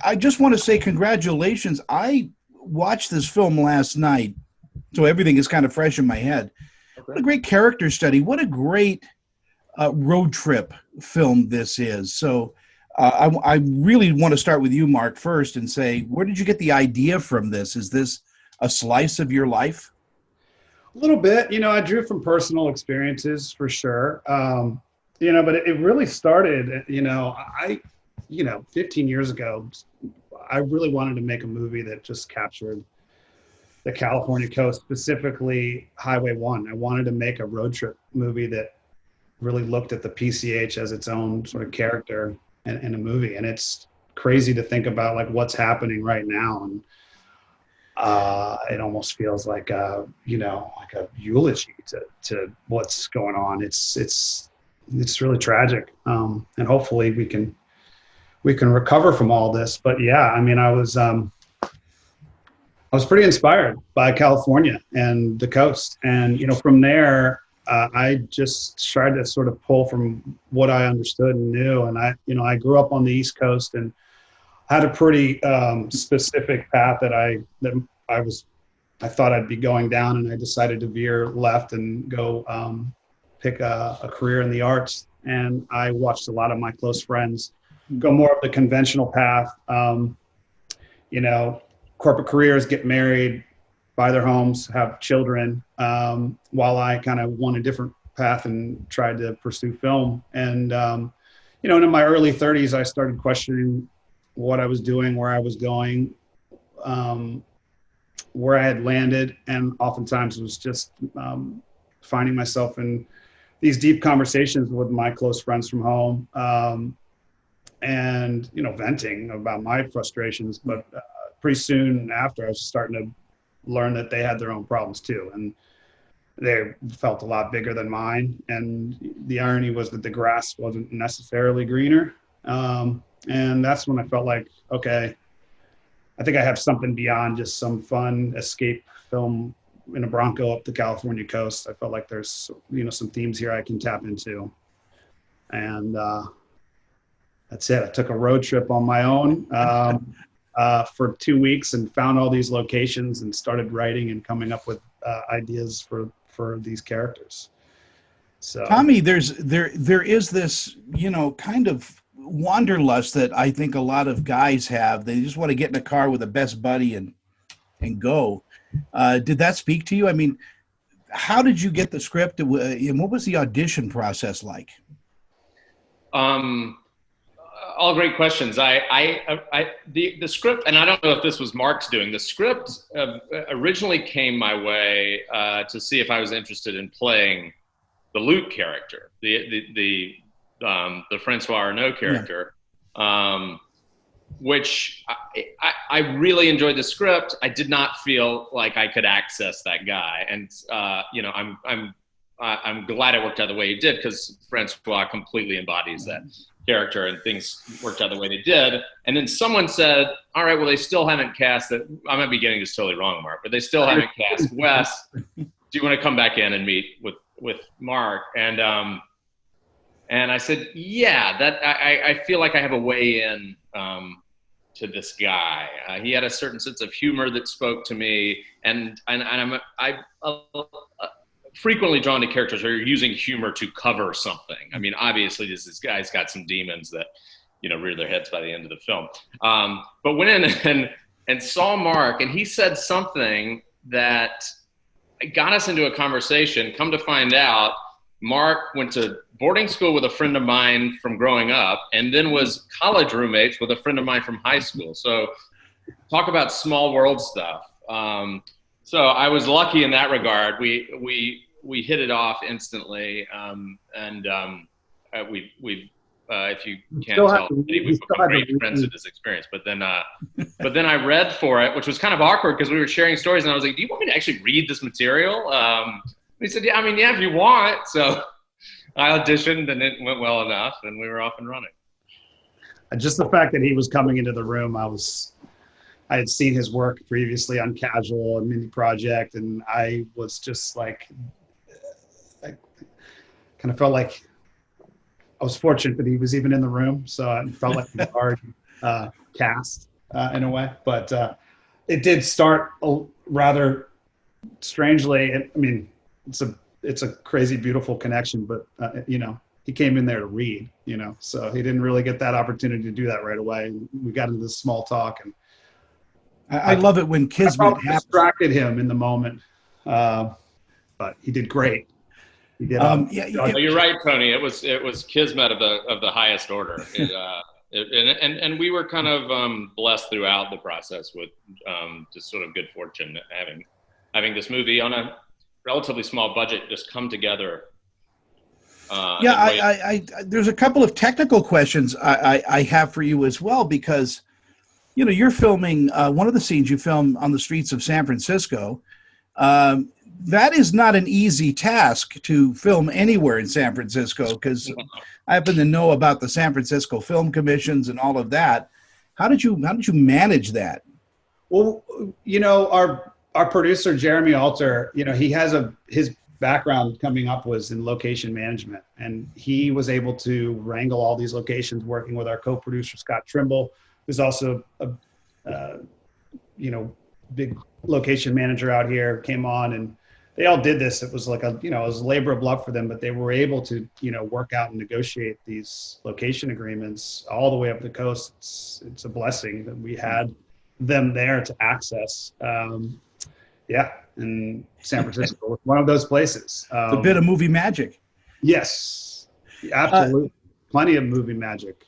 I just want to say congratulations. I watched this film last night, so everything is kind of fresh in my head. What a great character study. What a great road trip film this is. So I really want to start with you, Mark, first and say, where did you get the idea from this? Is this a slice of your life? A little bit, I drew from personal experiences for sure. But it really started, 15 years ago, I really wanted to make a movie that just captured the California coast, specifically Highway 1. I wanted to make a road trip movie that really looked at the PCH as its own sort of character in a movie. And it's crazy to think about like what's happening right now. And it almost feels like like a eulogy to what's going on. It's really tragic, and hopefully we can recover from all this. But yeah, I mean, I was pretty inspired by California and the coast, and from there, I just tried to sort of pull from what I understood and knew. And I grew up on the East Coast and had a pretty specific path that I thought I'd be going down, and I decided to veer left and go pick a career in the arts. And I watched a lot of my close friends go more of the conventional path, corporate careers, get married, buy their homes, have children, while I kind of went a different path and tried to pursue film. And, in my early 30s, I started questioning what I was doing, where I was going, where I had landed. And oftentimes it was just finding myself in these deep conversations with my close friends from home, and, venting about my frustrations. But pretty soon after, I was starting to learn that they had their own problems too. And they felt a lot bigger than mine. And the irony was that the grass wasn't necessarily greener. And that's when I felt like, okay, I think I have something beyond just some fun escape film in a Bronco up the California coast. I felt like there's, some themes here I can tap into. And that's it. I took a road trip on my own for 2 weeks and found all these locations and started writing and coming up with ideas for these characters. So, Tommy, there is this, kind of wanderlust that I think a lot of guys have. They just want to get in a car with a best buddy and go. Did that speak to you? I mean, how did you get the script, and what was the audition process like? All great questions. The script, and I don't know if this was Mark's doing. The script originally came my way to see if I was interested in playing the Luke character, the Francois Arnault character, which I really enjoyed the script. I did not feel like I could access that guy, and I'm glad it worked out the way it did, because Francois completely embodies that character, and things worked out the way they did. And then someone said, all right, well, they still haven't cast it. I might be getting this totally wrong, Mark, but they still haven't cast Wes. Do you want to come back in and meet with Mark? And I said, yeah, that I feel like I have a way in to this guy. He had a certain sense of humor that spoke to me, and I'm frequently drawn to characters who are using humor to cover something. I mean, obviously this guy's got some demons that, rear their heads by the end of the film. But went in and saw Mark, and he said something that got us into a conversation. Come to find out, Mark went to boarding school with a friend of mine from growing up, and then was college roommates with a friend of mine from high school. So talk about small world stuff. So I was lucky in that regard. We hit it off instantly, and we've if you can't tell, we've become great friends in this experience. But then I read for it, which was kind of awkward because we were sharing stories, and I was like, "Do you want me to actually read this material?" He said, "Yeah, if you want." So I auditioned, and it went well enough, and we were off and running. Just the fact that he was coming into the room, I had seen his work previously on Casual and Mini Project, and I was just like, I kind of felt like I was fortunate that he was even in the room. So I felt like he was already cast. in a way, but it did start rather strangely. I mean, it's a crazy, beautiful connection, but you know, he came in there to read, you know, so he didn't really get that opportunity to do that right away. We got into this small talk, and I love it when kismet happens. Distracted him in the moment, but he did great. He did. You're right, Tony. It was kismet of the highest order. And we were kind of blessed throughout the process with just sort of good fortune having this movie on a relatively small budget just come together. There's a couple of technical questions I have for you as well, because, you know, you're filming one of the scenes you film on the streets of San Francisco. That is not an easy task to film anywhere in San Francisco, because I happen to know about the San Francisco Film Commissions and all of that. How did you manage that? Well, you know, our producer Jeremy Alter, you know, he has his background coming up was in location management, and he was able to wrangle all these locations, working with our co-producer Scott Trimble, who's also a you know, big location manager out here. Came on, and they all did this. It was like it was a labor of love for them, but they were able to, you know, work out and negotiate these location agreements all the way up the coast. It's a blessing that we had them there to access. And San Francisco was one of those places. A bit of movie magic. Yes, absolutely. Plenty of movie magic.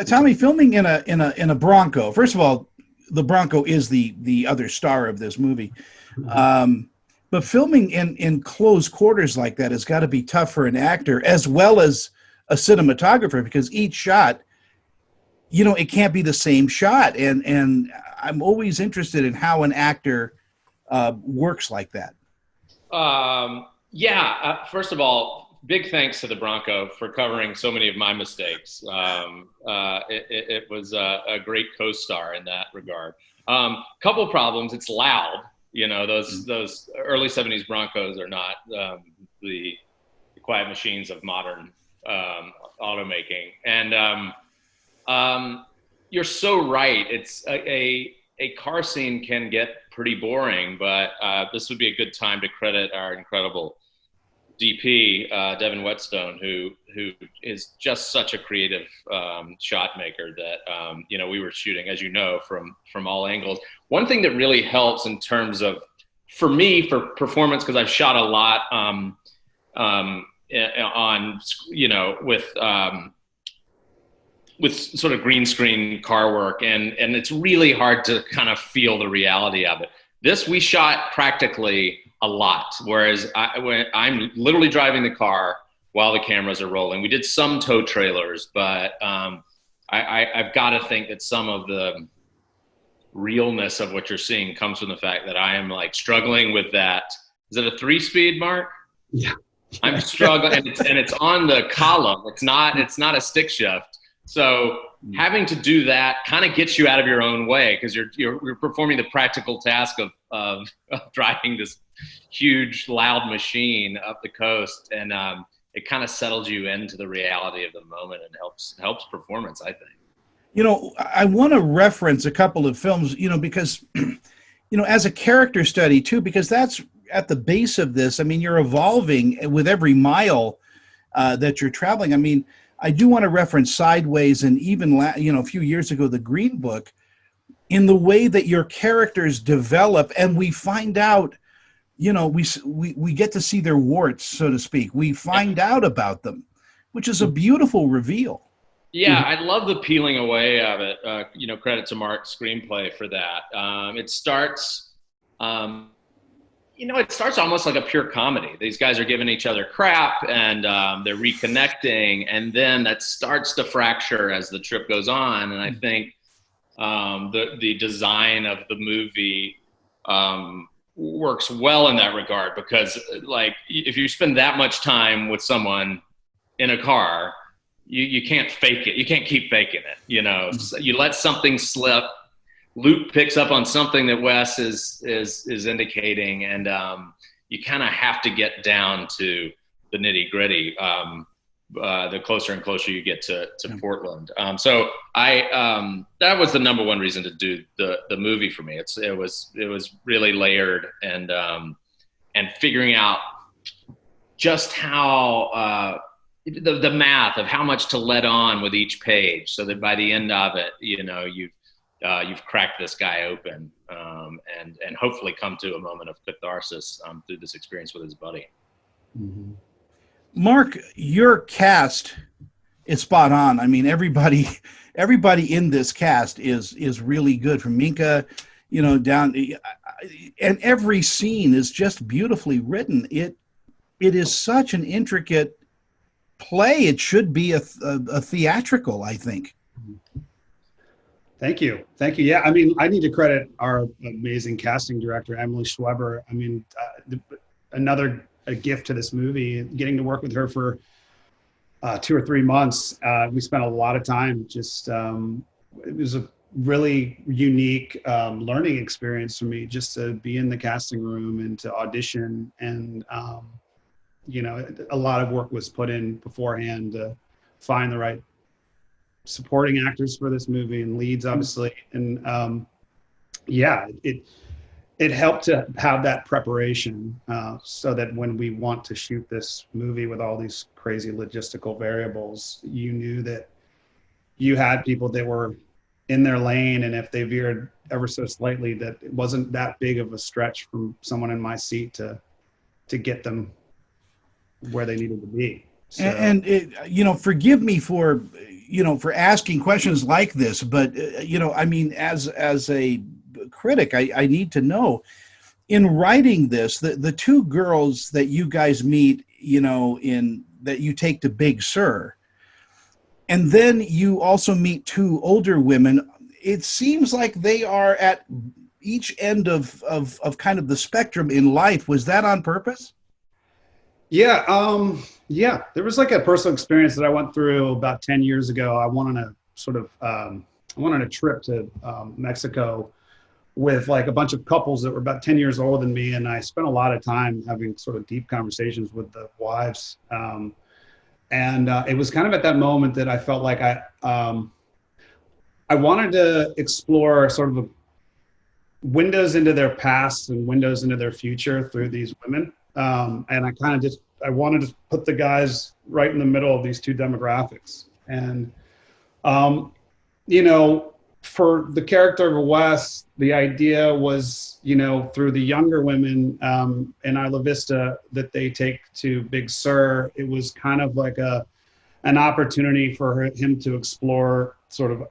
Tommy, filming in a Bronco. First of all, the Bronco is the other star of this movie. But filming in close quarters like that has got to be tough for an actor as well as a cinematographer, because each shot, you know, it can't be the same shot. And I'm always interested in how an actor works like that. First of all, big thanks to the Bronco for covering so many of my mistakes. It was a great co-star in that regard. Couple problems. It's loud. You know, those early 70s Broncos are not the quiet machines of modern automaking. And you're so right. It's a car scene can get pretty boring, but this would be a good time to credit our incredible DP, Devin Whetstone, who is just such a creative shot maker that, you know, we were shooting, as you know, from all angles. One thing that really helps in terms of, for me, for performance, because I've shot a lot on, you know, with sort of green screen car work, and it's really hard to kind of feel the reality of it. This, we shot practically a lot, whereas when I'm literally driving the car while the cameras are rolling. We did some tow trailers, but I've got to think that some of the realness of what you're seeing comes from the fact that I am like struggling with that. Is it a 3-speed, Mark? Yeah. I'm struggling, and it's on the column. It's not a stick shift. So having to do that kind of gets you out of your own way, because you're performing the practical task of driving this huge, loud machine up the coast, and it kind of settles you into the reality of the moment and helps performance, I think. You know, I want to reference a couple of films, you know, because, you know, as a character study too, because that's at the base of this. I mean, you're evolving with every mile that you're traveling. I mean, I do want to reference Sideways, and even, you know, a few years ago, The Green Book, in the way that your characters develop, and we find out, you know, we get to see their warts, so to speak. We find out about them, which is a beautiful reveal. Yeah, I love the peeling away of it. You know, credit to Mark's screenplay for that. It starts, you know, it starts almost like a pure comedy. These guys are giving each other crap, and they're reconnecting, and then that starts to fracture as the trip goes on. And I think the design of the movie works well in that regard, because, like, if you spend that much time with someone in a car, you can't fake it. You can't keep faking it. You know, so you let something slip. Luke picks up on something that Wes is indicating, and you kind of have to get down to the nitty gritty. the closer and closer you get to Portland. So that was the number one reason to do the movie for me. It was really layered, and figuring out just how the math of how much to let on with each page, so that by the end of it, you've cracked this guy open, and hopefully come to a moment of catharsis through this experience with his buddy. Mm-hmm. Mark, your cast is spot on. I mean, everybody in this cast is really good, from Minka, down, and every scene is just beautifully written. It is such an intricate play. It should be a theatrical, I think. Thank you. Yeah, I mean, I need to credit our amazing casting director, Emily Schweber. I mean, another gift to this movie, getting to work with her for 2 or 3 months. We spent a lot of time just, it was a really unique learning experience for me, just to be in the casting room and to audition. And, a lot of work was put in beforehand to find the right supporting actors for this movie, and leads, obviously. And it helped to have that preparation, so that when we want to shoot this movie with all these crazy logistical variables, you knew that you had people that were in their lane, and if they veered ever so slightly, that it wasn't that big of a stretch from someone in my seat to get them where they needed to be. So. And forgive me for asking questions like this, but I mean, as a critic, I need to know, in writing this, the two girls that you guys meet, that you take to Big Sur, and then you also meet two older women. It seems like they are at each end of kind of the spectrum in life. Was that on purpose? Yeah. There was like a personal experience that I went through about 10 years ago. I went on a trip to Mexico with like a bunch of couples that were about 10 years older than me. And I spent a lot of time having sort of deep conversations with the wives. It was kind of at that moment that I felt like I wanted to explore sort of windows into their past and windows into their future through these women. And I wanted to put the guys right in the middle of these two demographics. And, for the character of Wes, the idea was, through the younger women in Isla Vista that they take to Big Sur, it was kind of like an opportunity for him to explore sort of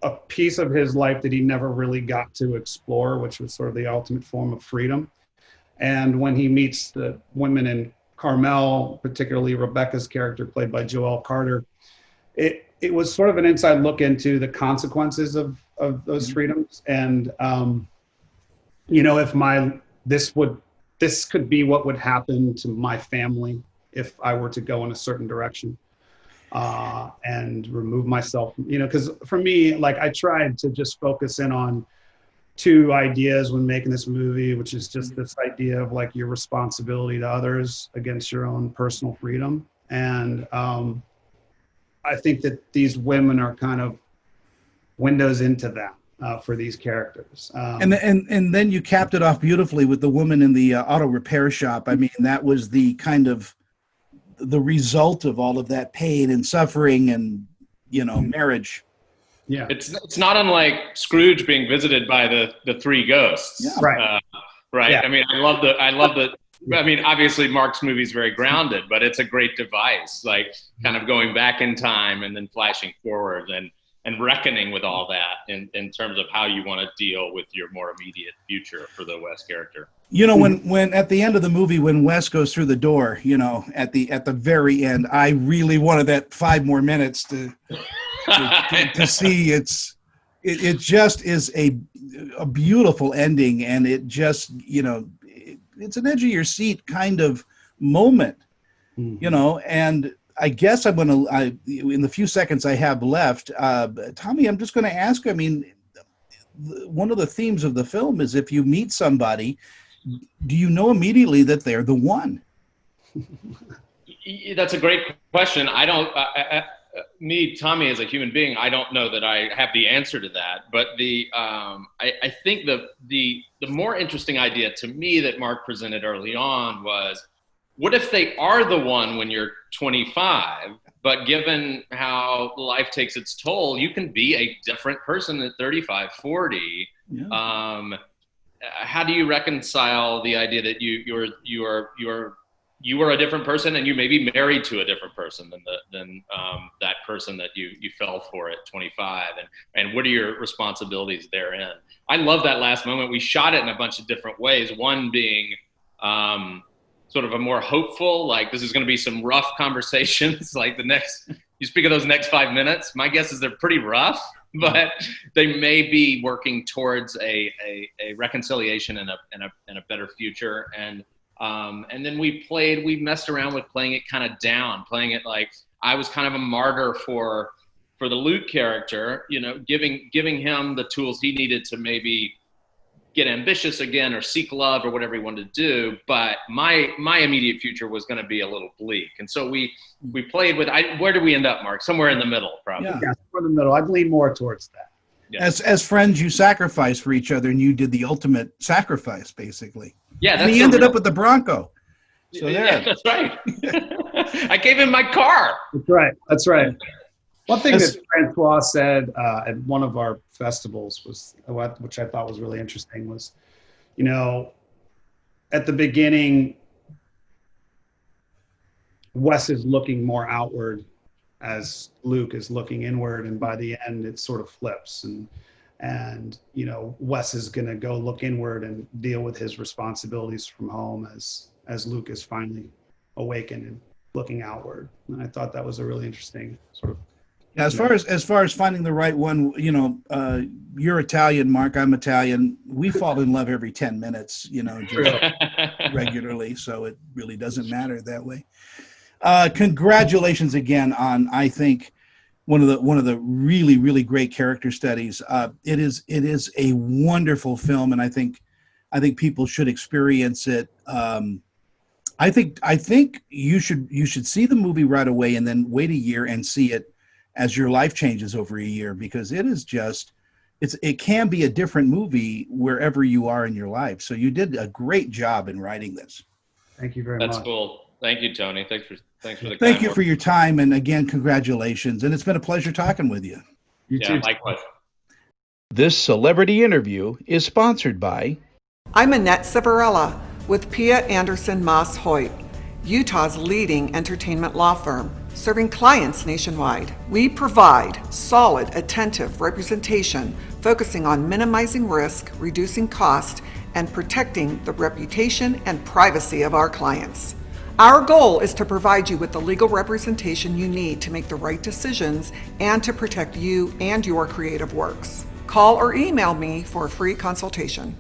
a piece of his life that he never really got to explore, which was sort of the ultimate form of freedom. And when he meets the women in Carmel, particularly Rebecca's character played by Joelle Carter, it was sort of an inside look into the consequences of those freedoms. And, if this could be what would happen to my family if I were to go in a certain direction, and remove myself, because for me, like, I tried to just focus in on two ideas when making this movie, which is just this idea of like your responsibility to others against your own personal freedom. And I think that these women are kind of windows into that for these characters. And then you capped it off beautifully with the woman in the auto repair shop. I mean, that was the kind of the result of all of that pain and suffering and, marriage. Yeah, it's not unlike Scrooge being visited by the three ghosts. Yeah. Right. Right. Yeah. I mean, I love the. I mean, obviously Mark's movie is very grounded, but it's a great device, like kind of going back in time and then flashing forward and reckoning with all that in terms of how you want to deal with your more immediate future for the Wes character. When at the end of the movie, when Wes goes through the door, at the very end, I really wanted that 5 more minutes to see. It just is a beautiful ending, and it just it's an edge of your seat kind of moment, and I guess I'm going to, in the few seconds I have left, Tommy, I'm just going to ask, I mean, one of the themes of the film is if you meet somebody, do you know immediately that they're the one? That's a great question. I don't, me, Tommy, as a human being, I don't know that I have the answer to that. But I think the more interesting idea to me that Mark presented early on was, what if they are the one when you're 25? But given how life takes its toll, you can be a different person at 35, 40. Yeah. How do you reconcile the idea that you are a different person, and you may be married to a different person than that person that you fell for at 25, and what are your responsibilities therein? I love that last moment. We shot it in a bunch of different ways. One being sort of a more hopeful, like this is going to be some rough conversations. Like you speak of those next 5 minutes. My guess is they're pretty rough, but they may be working towards a reconciliation and a better future. And then we messed around with playing it kind of down, playing it like I was kind of a martyr for the Luke character, giving him the tools he needed to maybe get ambitious again or seek love or whatever he wanted to do. But my immediate future was going to be a little bleak. And so we played with, where did we end up, Mark? Somewhere in the middle, probably. Yeah, somewhere in the middle. I'd lean more towards that. Yeah. As friends, you sacrificed for each other, and you did the ultimate sacrifice, basically. Yeah, and he ended up with the Bronco. So yeah, that's right. I gave him my car. That's right. One thing that Francois said at one of our festivals was, which I thought was really interesting, was, at the beginning, Wes is looking more outward as Luke is looking inward, and by the end it sort of flips, and Wes is going to go look inward and deal with his responsibilities from home as Luke is finally awakened and looking outward. And I thought that was a really interesting sort of. As far as finding the right one, you're Italian, Mark. I'm Italian. We fall in love every 10 minutes, just regularly. So it really doesn't matter that way. Congratulations again on, I think, one of the really, really great character studies. It is a wonderful film, and I think people should experience it. I think you should see the movie right away and then wait a year and see it as your life changes over a year, because it can be a different movie wherever you are in your life. So you did a great job in writing this. Thank you very much. That's cool. Thank you, Tony. Thanks for the Thank you for your time, and again, congratulations. And it's been a pleasure talking with you. You too. Likewise. This celebrity interview is sponsored by. I'm Annette Civarella with Pia Anderson Moss Hoyt, Utah's leading entertainment law firm, serving clients nationwide. We provide solid, attentive representation focusing on minimizing risk, reducing cost, and protecting the reputation and privacy of our clients. Our goal is to provide you with the legal representation you need to make the right decisions and to protect you and your creative works. Call or email me for a free consultation.